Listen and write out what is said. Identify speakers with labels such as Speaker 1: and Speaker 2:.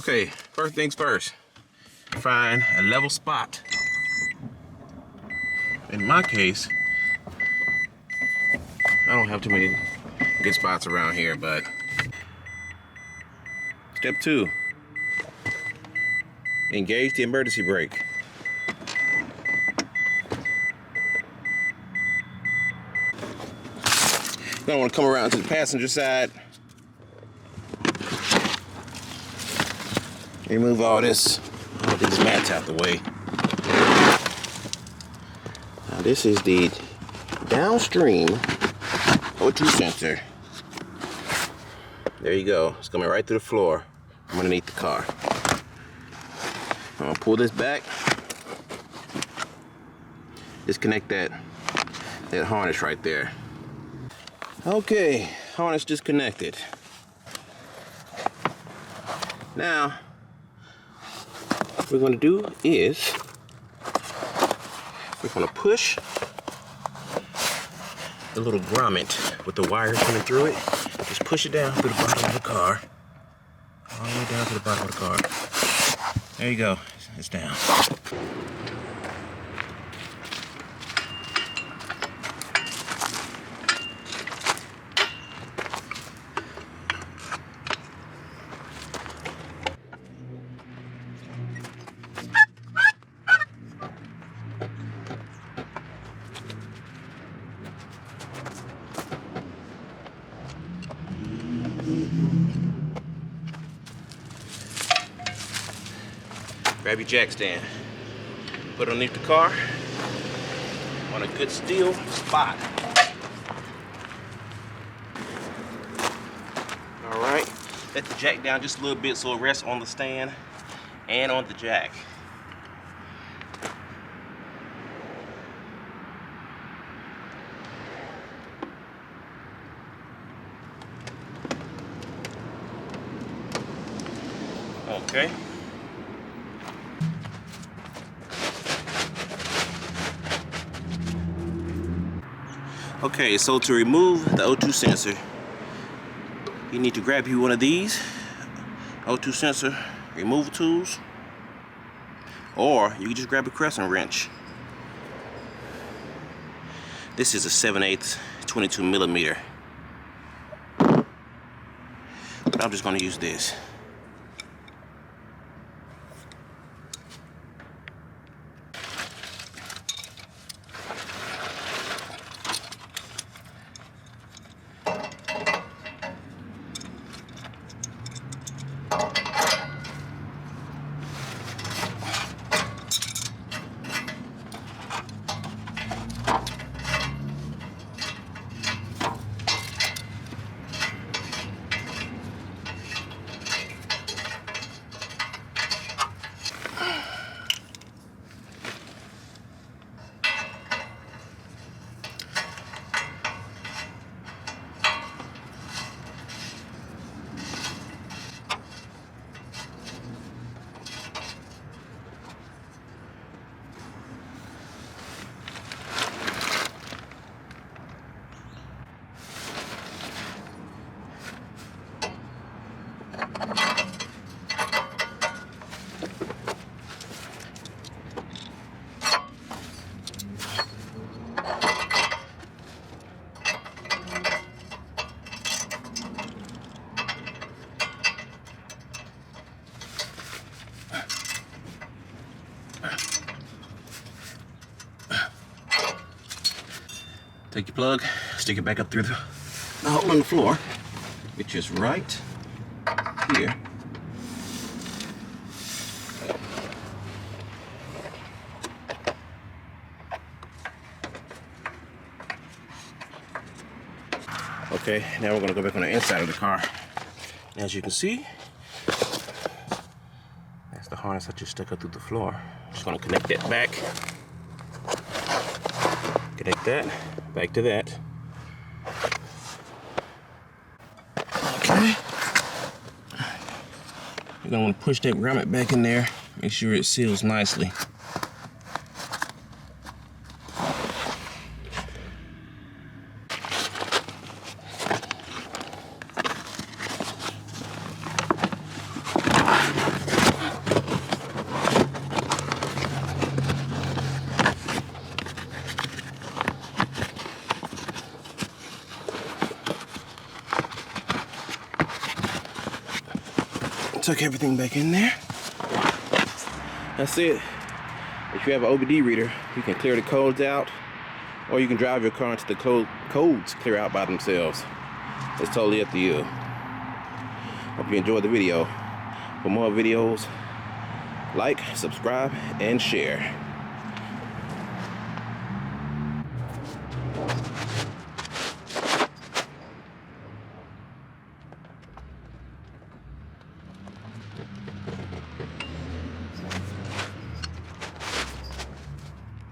Speaker 1: Okay, first things first. Find a level spot. In my case, I don't have too many good spots around here, but step 2, engage the emergency brake. You're gonna want to come around to the passenger side. Remove all these mats out the way. Now this is the Downstream O2 Sensor. There you go. It's coming right through the floor underneath the car. I'm gonna pull this back. Disconnect that harness right there. Okay, harness disconnected. Now, what we're going to do is we're going to push the little grommet with the wires coming through it. Just push it down to the bottom of the car. All the way down to the bottom of the car. There you go. It's down. Grab your jack stand, put it underneath the car on a good steel spot. All right, let the jack down just a little bit so it rests on the stand and on the jack. Okay. Okay, so to remove the O2 sensor, you need to grab you one of these O2 sensor removal tools, or you can just grab a crescent wrench. This is a 7/8 22 millimeter, but I'm just going to use this. Take your plug, stick it back up through the hole in the floor, which is right here. Okay, now we're going to go back on the inside of the car. As you can see, that's the harness I just stuck up through the floor. Just going to connect that back. Connect that back to that. Okay. You're gonna want to push that grommet back in there. Make sure it seals nicely. Tuck everything back in there. That's it. If you have an OBD reader, you can clear the codes out, or you can drive your car until the codes clear out by themselves. It's totally up to you. Hope you enjoyed the video. For more videos, like, subscribe, and share.